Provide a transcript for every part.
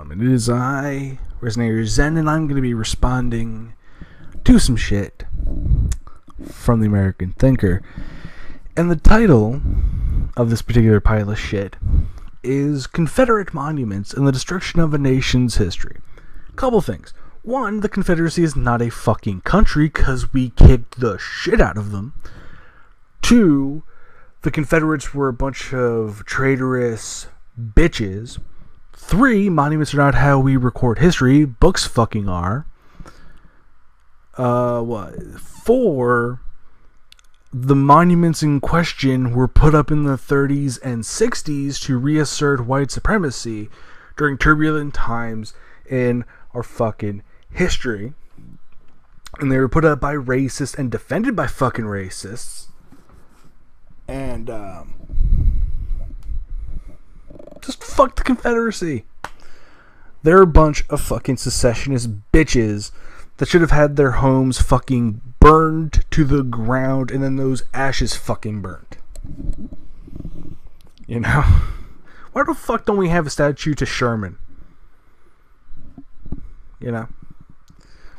gentlemen, it is I, Resonator Zen, and I'm going to be responding to some shit from the American Thinker. And the title of this particular pile of shit is Confederate Monuments and the Destruction of a Nation's History. Couple things. One, the Confederacy is not a fucking country because we kicked the shit out of them. Two, the Confederates were a bunch of traitorous bitches. Three, monuments are not how we record history. Books fucking are. Four, the monuments in question were put up in the 30s and 60s to reassert white supremacy during turbulent times in our fucking history. And they were put up by racists and defended by fucking racists. And, just fuck the Confederacy. They're a bunch of fucking secessionist bitches that should have had their homes fucking burned to the ground and then those ashes fucking burnt. You know? Why the fuck don't we have a statue to Sherman? You know?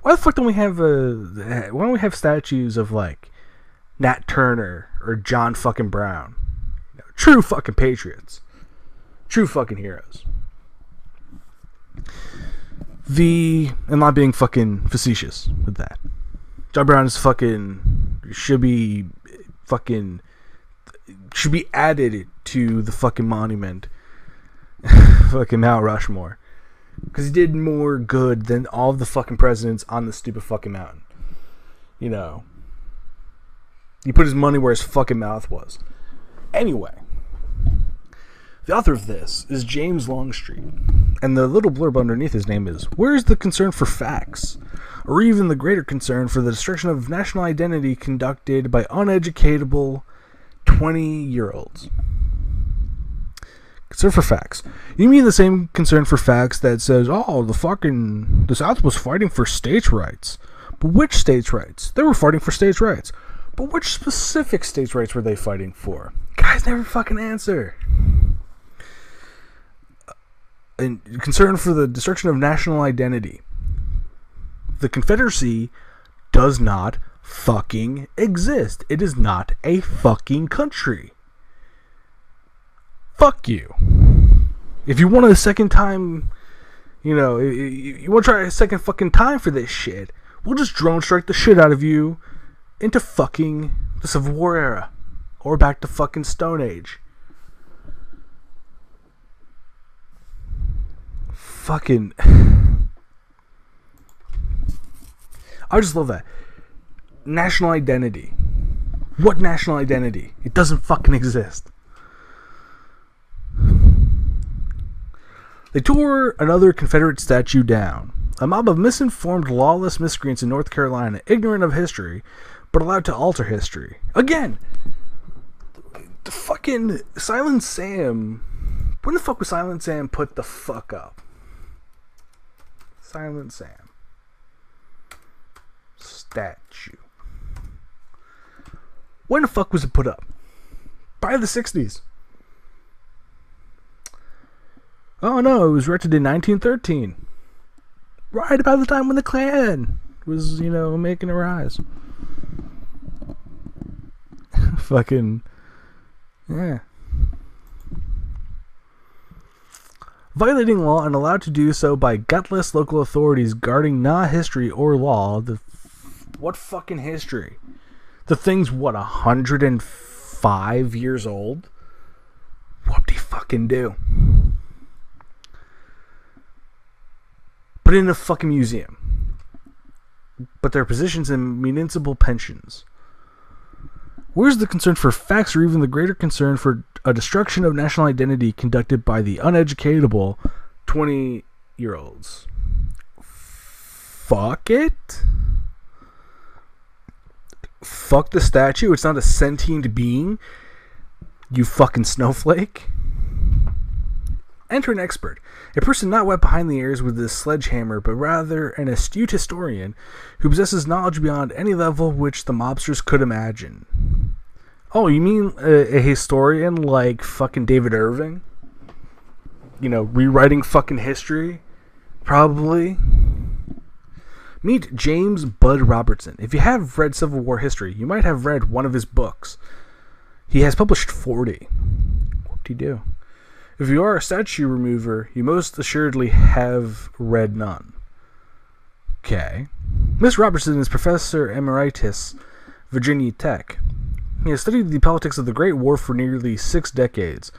Why the fuck don't we have why don't we have statues of like Nat Turner or John fucking Brown? You know, true fucking patriots. True fucking heroes. I'm not being fucking facetious with that. John Brown is should be added to the fucking monument. Fucking Mount Rushmore. Because he did more good than all of the fucking presidents on the stupid fucking mountain. You know. He put his money where his fucking mouth was. Anyway. The author of this is James Longstreet, and the little blurb underneath his name is, "Where's the concern for facts, or even the greater concern for the destruction of national identity conducted by uneducatable 20-year-olds? Concern for facts. You mean the same concern for facts that says, oh, the South was fighting for states' rights. But which states' rights? They were fighting for states' rights. But which specific states' rights were they fighting for? Guys never fucking answer. And concern for the destruction of national identity. The Confederacy does not fucking exist. It is not a fucking country. Fuck you. If you want a second time, you want to try a second fucking time for this shit, we'll just drone strike the shit out of you into fucking the Civil War era. Or back to fucking Stone Age. Fucking I just love that. National identity. What national identity? It doesn't fucking exist. They tore another Confederate statue down. A mob of misinformed, lawless miscreants in North Carolina, ignorant of history, but allowed to alter history. Again, the fucking Silent Sam. When the fuck was Silent Sam put the fuck up? Silent Sam statue. When the fuck was it put up? By the 60s. Oh no, it was erected in 1913. Right about the time when the Klan was, making a rise. Fucking, yeah. Violating law and allowed to do so by gutless local authorities guarding not history or law. What fucking history? The thing's 105 years old? What do you fucking do? Put it in a fucking museum. But their positions in municipal pensions. Where's the concern for facts or even the greater concern for a destruction of national identity conducted by the uneducatable 20-year-olds? Fuck it. Fuck the statue. It's not a sentient being. You fucking snowflake. Enter an expert. A person not wet behind the ears with this sledgehammer, but rather an astute historian who possesses knowledge beyond any level which the mobsters could imagine. Oh, you mean a historian like fucking David Irving? Rewriting fucking history? Probably. Meet James Bud Robertson. If you have read Civil War history, you might have read one of his books. He has published 40. Whoop-de-doo. If you are a statue remover, you most assuredly have read none. Okay. Miss Robertson is Professor Emeritus, Virginia Tech. He has studied the politics of the Great War for nearly 6 decades.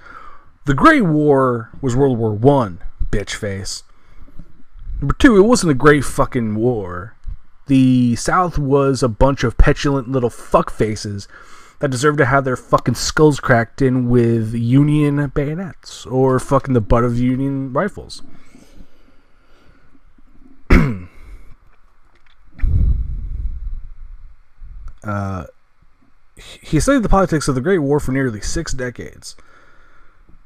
The Great War was World War I, bitch face. Number 2, it wasn't a great fucking war. The South was a bunch of petulant little fuckfaces that deserved to have their fucking skulls cracked in with Union bayonets or fucking the butt of Union rifles. He studied the politics of the Great War for nearly 6 decades.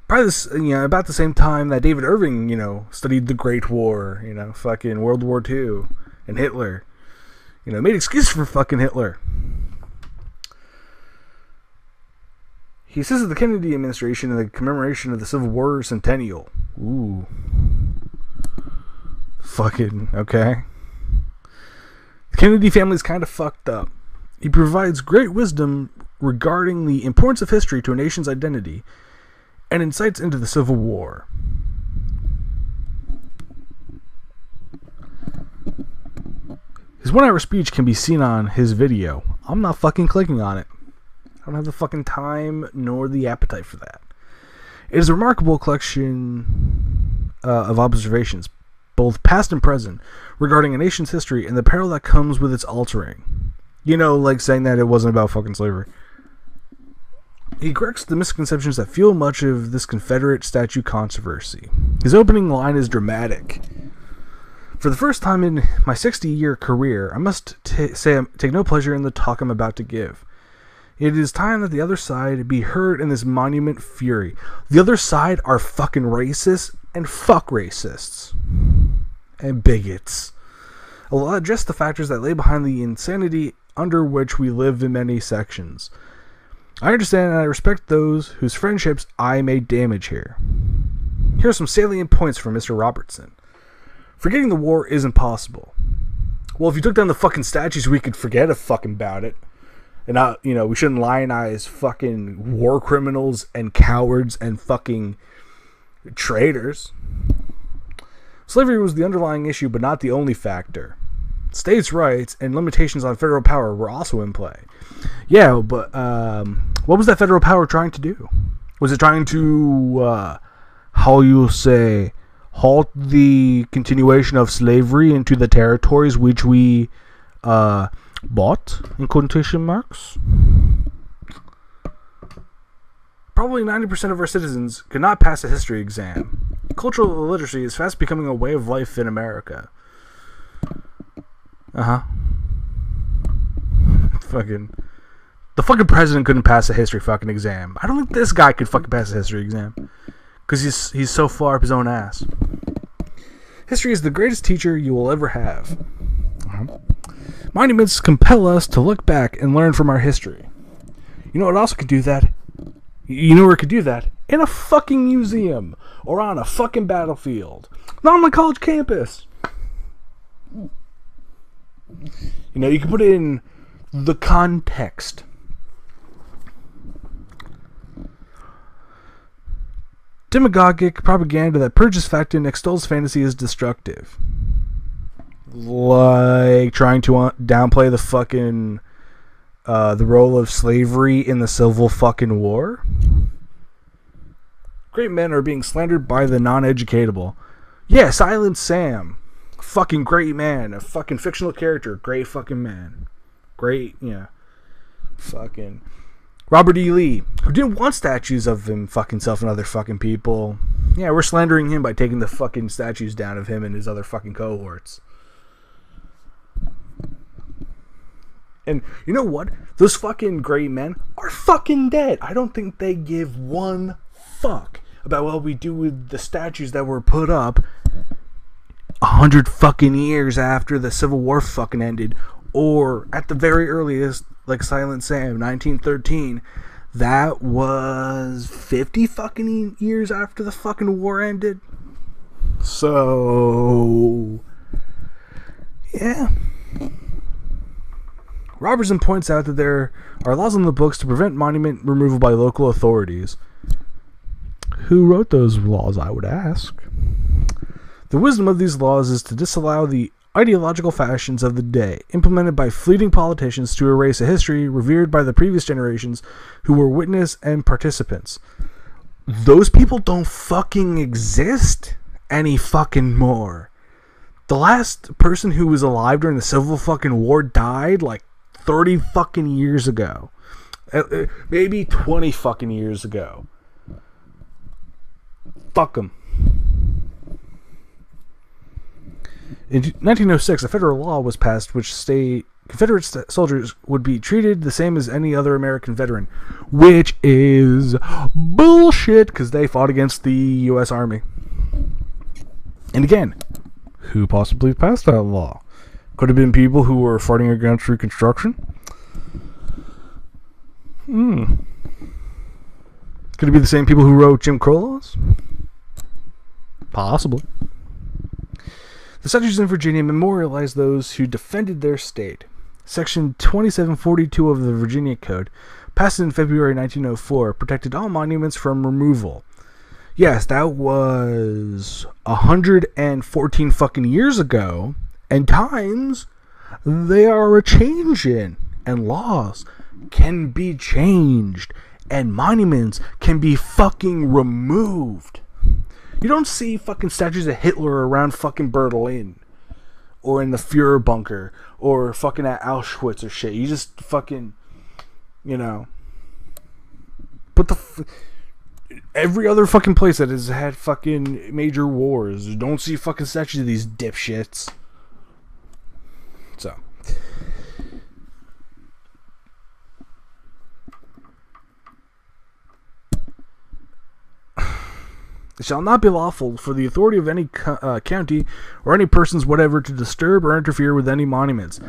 Probably this, about the same time that David Irving, studied the Great War, fucking World War II and Hitler. Made excuses for fucking Hitler. He assisted the Kennedy administration in the commemoration of the Civil War centennial. Ooh. Fucking, okay. The Kennedy family is kind of fucked up. He provides great wisdom regarding the importance of history to a nation's identity and insights into the Civil War. His 1-hour speech can be seen on his video. I'm not fucking clicking on it. I don't have the fucking time nor the appetite for that. It is a remarkable collection of observations, both past and present, regarding a nation's history and the peril that comes with its altering. Like saying that it wasn't about fucking slavery. He corrects the misconceptions that fuel much of this Confederate statue controversy. His opening line is dramatic. For the first time in my 60-year career, I must say I take no pleasure in the talk I'm about to give. It is time that the other side be heard in this monument fury. The other side are fucking racists and fuck racists. And bigots. I'll address the factors that lay behind the insanity under which we live in many sections. I understand and I respect those whose friendships I may damage here. Here are some salient points from Mr. Robertson. Forgetting the war isn't possible. Well, if you took down the fucking statues, we could forget about it. And not, we shouldn't lionize fucking war criminals and cowards and fucking traitors. Slavery was the underlying issue, but not the only factor. States' rights and limitations on federal power were also in play. Yeah, but what was that federal power trying to do? Was it trying to, halt the continuation of slavery into the territories which we bought, in quotation marks? Probably 90% of our citizens could not pass a history exam. Cultural illiteracy is fast becoming a way of life in America. The fucking president couldn't pass a history fucking exam. I don't think this guy could fucking pass a history exam. Because he's so far up his own ass. History is the greatest teacher you will ever have. Monuments compel us to look back and learn from our history. You know what else could do that? You know where it could do that? In a fucking museum. Or on a fucking battlefield. Not on my college campus. You can put it in the context. Demagogic propaganda that purges fact and extols fantasy is destructive. Like trying to downplay the fucking the role of slavery in the Civil fucking War. Great men are being slandered by the non-educatable. Yeah, Silent Sam. Fucking great man. A fucking fictional character. Great fucking man. Great, fucking Robert E. Lee, who didn't want statues of him fucking self and other fucking people. Yeah, we're slandering him by taking the fucking statues down of him and his other fucking cohorts. And you know what? Those fucking great men are fucking dead. I don't think they give one fuck about what we do with the statues that were put up 100 fucking years after the Civil War fucking ended, or at the very earliest, like Silent Sam, 1913. That was 50 fucking years after the fucking war ended. So, yeah. Robertson points out that there are laws on the books to prevent monument removal by local authorities. Who wrote those laws, I would ask? The wisdom of these laws is to disallow the ideological fashions of the day, implemented by fleeting politicians to erase a history revered by the previous generations who were witness and participants. Those people don't fucking exist any fucking more. The last person who was alive during the Civil fucking War died like 30 fucking years ago. Maybe 20 fucking years ago. Fuck them. In 1906, a federal law was passed which stated Confederate soldiers would be treated the same as any other American veteran, which is bullshit because they fought against the U.S. Army. And again, who possibly passed that law? Could have been people who were fighting against Reconstruction. Could it be the same people who wrote Jim Crow laws? Possibly. The statutes in Virginia memorialize those who defended their state. Section 2742 of the Virginia Code, passed in February 1904, protected all monuments from removal. Yes, that was 114 fucking years ago, and times they are a-changin', and laws can be changed, and monuments can be fucking removed. You don't see fucking statues of Hitler around fucking Berlin, or in the Fuhrer bunker, or fucking at Auschwitz or shit. You just fucking, put every other fucking place that has had fucking major wars. You don't see fucking statues of these dipshits. So. It shall not be lawful for the authority of any county or any persons whatever to disturb or interfere with any monuments.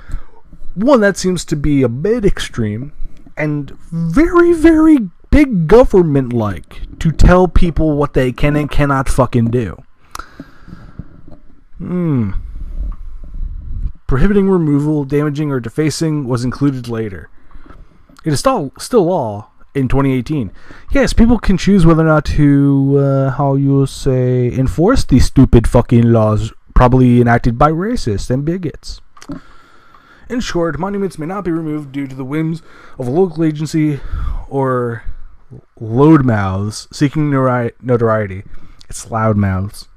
One, that seems to be a bit extreme and very, very big government-like to tell people what they can and cannot fucking do. Prohibiting removal, damaging, or defacing was included later. It is still law in 2018. Yes, people can choose whether or not to, enforce these stupid fucking laws probably enacted by racists and bigots. In short, monuments may not be removed due to the whims of a local agency or loudmouths seeking notoriety. It's loudmouths.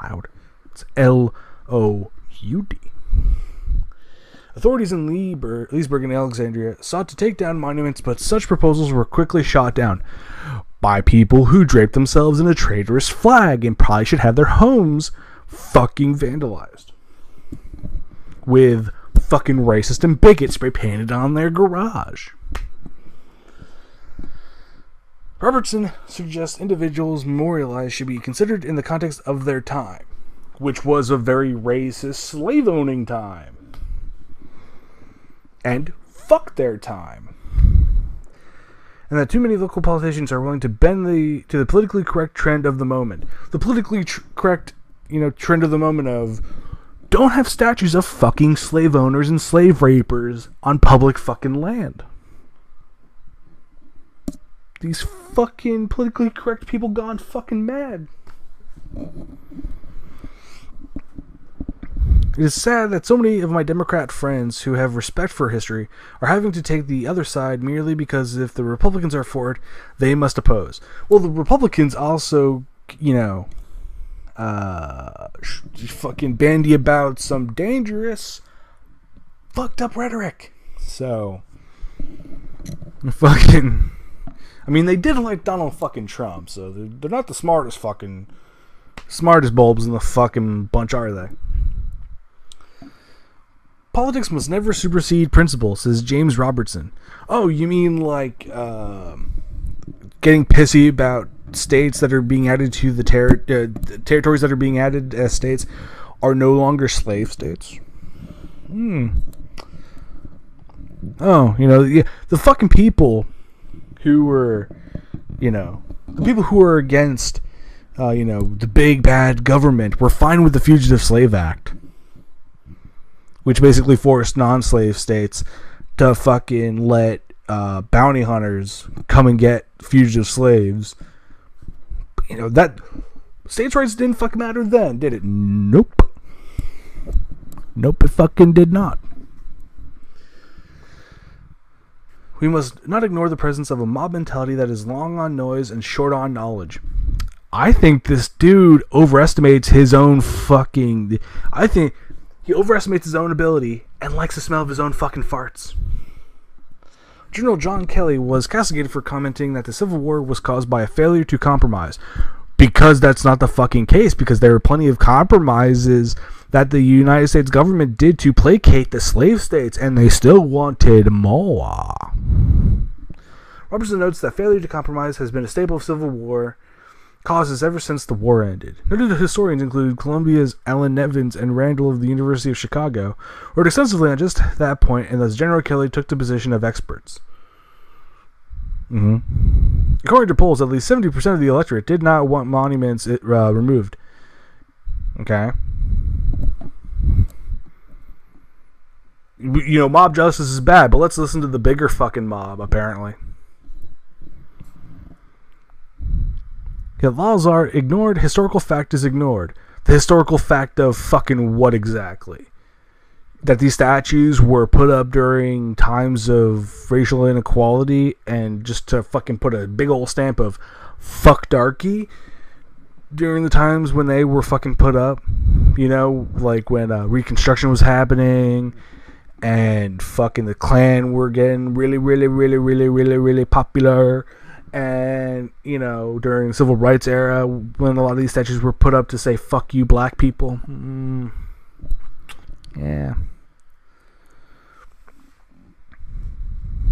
Loud. It's L-O-U-D. Authorities in Leesburg and Alexandria sought to take down monuments, but such proposals were quickly shot down by people who draped themselves in a traitorous flag and probably should have their homes fucking vandalized with fucking racist and bigots spray painted on their garage. Robertson suggests individuals memorialized should be considered in the context of their time, which was a very racist slave-owning time. And fuck their time. And that too many local politicians are willing to bend to the politically correct trend of the moment. The politically correct, trend of the moment of don't have statues of fucking slave owners and slave rapers on public fucking land. These fucking politically correct people gone fucking mad. It is sad that so many of my Democrat friends who have respect for history are having to take the other side merely because if the Republicans are for it, they must oppose. Well, the Republicans also, fucking bandy about some dangerous, fucked up rhetoric. So, fucking, they did like Donald fucking Trump, so they're not the smartest bulbs in the fucking bunch, are they? Politics must never supersede principle, says James Robertson. Oh, you mean like getting pissy about states that are being added to the territories that are being added as states are no longer slave states? Oh, the fucking people who were, the people who were against the big bad government were fine with the Fugitive Slave Act, which basically forced non-slave states to fucking let bounty hunters come and get fugitive slaves. That states' rights didn't fucking matter then, did it? Nope. Nope, it fucking did not. We must not ignore the presence of a mob mentality that is long on noise and short on knowledge. I think this dude overestimates his own fucking... I think he overestimates his own ability and likes the smell of his own fucking farts. General John Kelly was castigated for commenting that the Civil War was caused by a failure to compromise. Because that's not the fucking case, because there were plenty of compromises that the United States government did to placate the slave states, and they still wanted more. Robertson notes that failure to compromise has been a staple of Civil War causes ever since the war ended. Noted historians include Columbia's Alan Nevins and Randall of the University of Chicago wrote extensively on just that point, and thus General Kelly took the position of experts. According to polls, at least 70% of the electorate did not want monuments removed. Okay. Mob justice is bad, but let's listen to the bigger fucking mob, apparently. Laws are ignored, historical fact is ignored. The historical fact of fucking what exactly? That these statues were put up during times of racial inequality and just to fucking put a big old stamp of fuck darky during the times when they were fucking put up. Like when Reconstruction was happening and fucking the Klan were getting really, really, really, really, really, really popular. And, during the Civil Rights era, when a lot of these statues were put up to say, fuck you, black people. Yeah.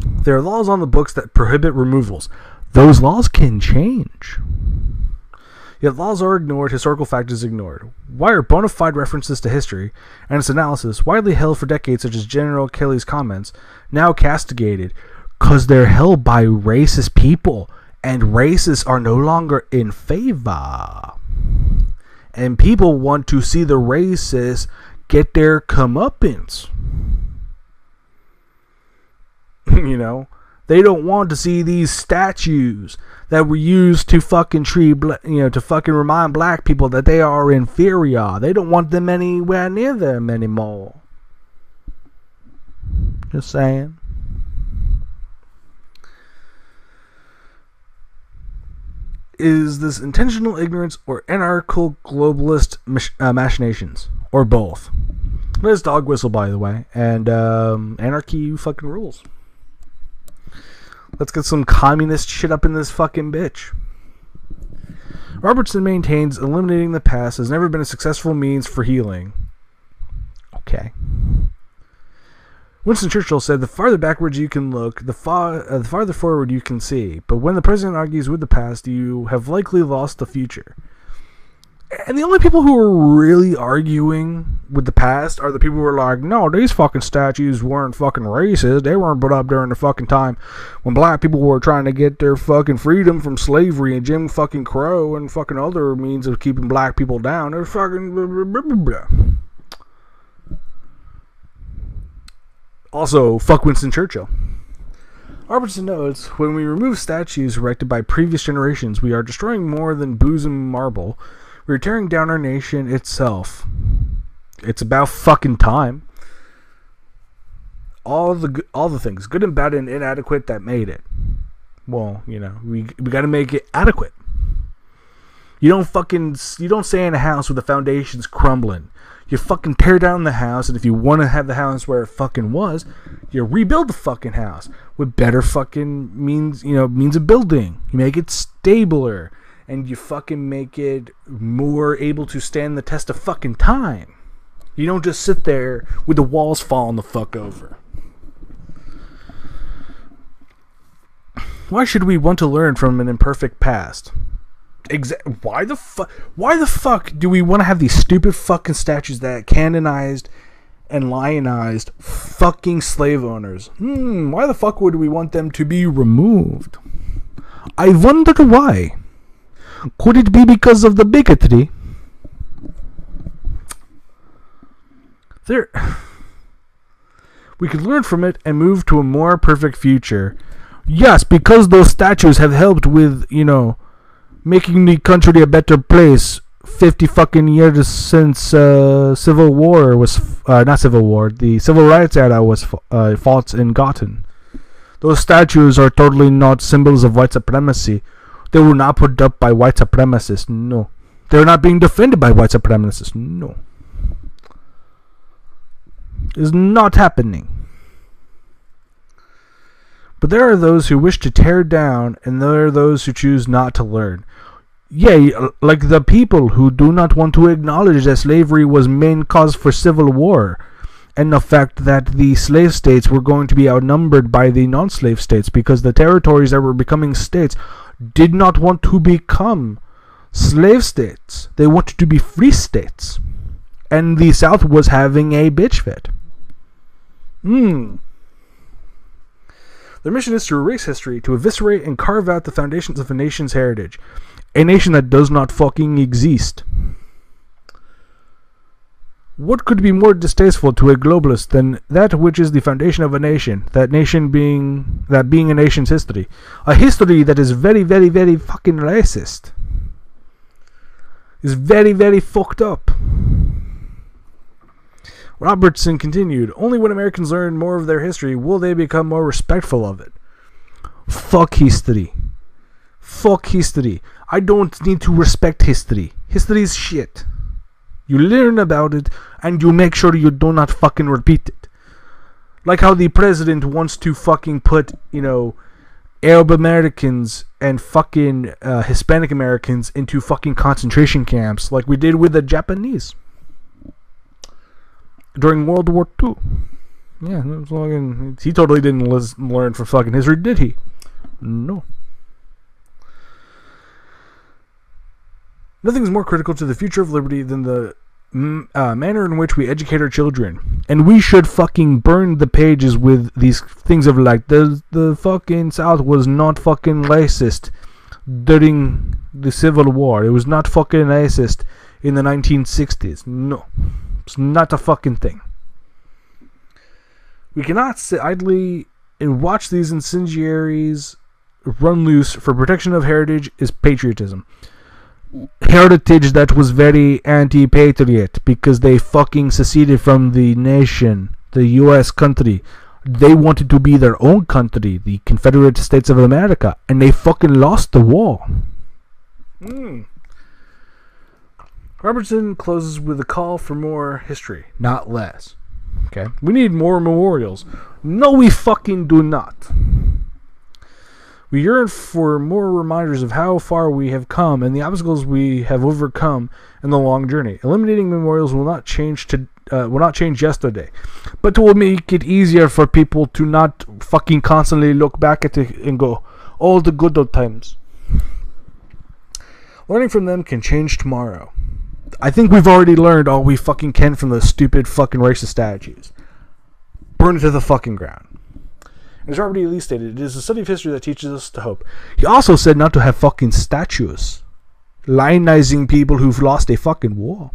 There are laws on the books that prohibit removals. Those laws can change. Yet laws are ignored, historical fact is ignored. Why are bona fide references to history and its analysis, widely held for decades, such as General Kelly's comments, now castigated? Because they're held by racist people, and racists are no longer in favor. And people want to see the racists get their comeuppance. They don't want to see these statues that were used to fucking to fucking remind black people that they are inferior. They don't want them anywhere near them anymore. Just saying. Is this intentional ignorance or anarchical globalist machinations? Or both? There's dog whistle, by the way. And anarchy fucking rules. Let's get some communist shit up in this fucking bitch. Robertson maintains eliminating the past has never been a successful means for healing. Okay. Winston Churchill said, the farther backwards you can look, the farther forward you can see. But when the president argues with the past, you have likely lost the future. And the only people who are really arguing with the past are the people who are like, no, these fucking statues weren't fucking racist. They weren't put up during the fucking time when black people were trying to get their fucking freedom from slavery and Jim fucking Crow and fucking other means of keeping black people down. They're fucking blah, blah, blah, blah, blah. Also, fuck Winston Churchill. Robertson notes, when we remove statues erected by previous generations, we are destroying more than booze and marble. We're tearing down our nation itself. It's about fucking time. All the things, good and bad and inadequate, that made it. Well, we got to make it adequate. You don't stay in a house with the foundations crumbling. You fucking tear down the house, and if you want to have the house where it fucking was, you rebuild the fucking house with better fucking means of building. You make it stabler, and you fucking make it more able to stand the test of fucking time. You don't just sit there with the walls falling the fuck over. Why should we want to learn from an imperfect past? Why the fuck do we want to have these stupid fucking statues that canonized and lionized fucking slave owners? Why the fuck would we want them to be removed? I wonder why. Could it be because of the bigotry? We could learn from it and move to a more perfect future. Yes, because those statues have helped with, making the country a better place. 50 fucking years since Civil War was not Civil War. The Civil Rights era was fought and gotten. Those statues are totally not symbols of white supremacy. They were not put up by white supremacists. No, they're not being defended by white supremacists. No, it's not happening. But there are those who wish to tear down, and there are those who choose not to learn. Yeah, like the people who do not want to acknowledge that slavery was main cause for civil war, and the fact that the slave states were going to be outnumbered by the non-slave states because the territories that were becoming states did not want to become slave states. They wanted to be free states. And the South was having a bitch fit. Their mission is to erase history, to eviscerate and carve out the foundations of a nation's heritage. A nation that does not fucking exist. What could be more distasteful to a globalist than that which is the foundation of a nation? That being a nation's history. A history that is very, very, very fucking racist. Is very, very fucked up. Robertson continued, only when Americans learn more of their history will they become more respectful of it. Fuck history. Fuck history. I don't need to respect history. History is shit. You learn about it, and you make sure you do not fucking repeat it. Like how the president wants to fucking put, Arab Americans and fucking Hispanic Americans into fucking concentration camps, like we did with the Japanese during World War II. Yeah, he totally didn't learn from fucking history, did he? No. Nothing is more critical to the future of liberty than the manner in which we educate our children. And we should fucking burn the pages with these things of like, the fucking South was not fucking racist during the Civil War. It was not fucking racist in the 1960s. No. It's not a fucking thing. We cannot sit idly and watch these incendiaries run loose, for protection of heritage is patriotism. Heritage that was very anti-patriot because they fucking seceded from the nation, the U.S. country. They wanted to be their own country, the Confederate States of America, and they fucking lost the war. Robertson closes with a call for more history, not less. Okay? We need more memorials. No, we fucking do not. We yearn for more reminders of how far we have come and the obstacles we have overcome in the long journey. Eliminating memorials will not change yesterday, but will make it easier for people to not fucking constantly look back at it and go, all the good old times. Learning from them can change tomorrow. I think we've already learned all we fucking can from those stupid fucking racist statues. Burn it to the fucking ground. As Robert E. Lee stated, it is the study of history that teaches us to hope. He also said not to have fucking statues lionizing people who've lost a fucking war.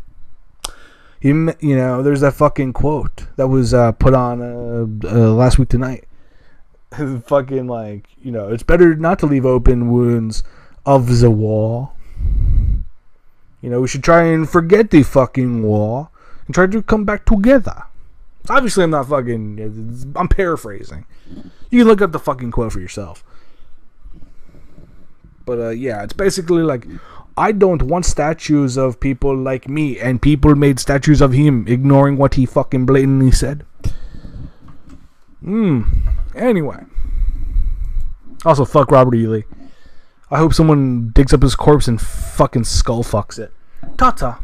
There's that fucking quote that was put on last week tonight. Fucking it's better not to leave open wounds of the war. We should try and forget the fucking war and try to come back together. Obviously, I'm not fucking... I'm paraphrasing. You can look up the fucking quote for yourself. But, yeah, it's basically like, I don't want statues of people like me, and people made statues of him, ignoring what he fucking blatantly said. Anyway. Also, fuck Robert E. Lee. I hope someone digs up his corpse and fucking skull fucks it. Ta-ta.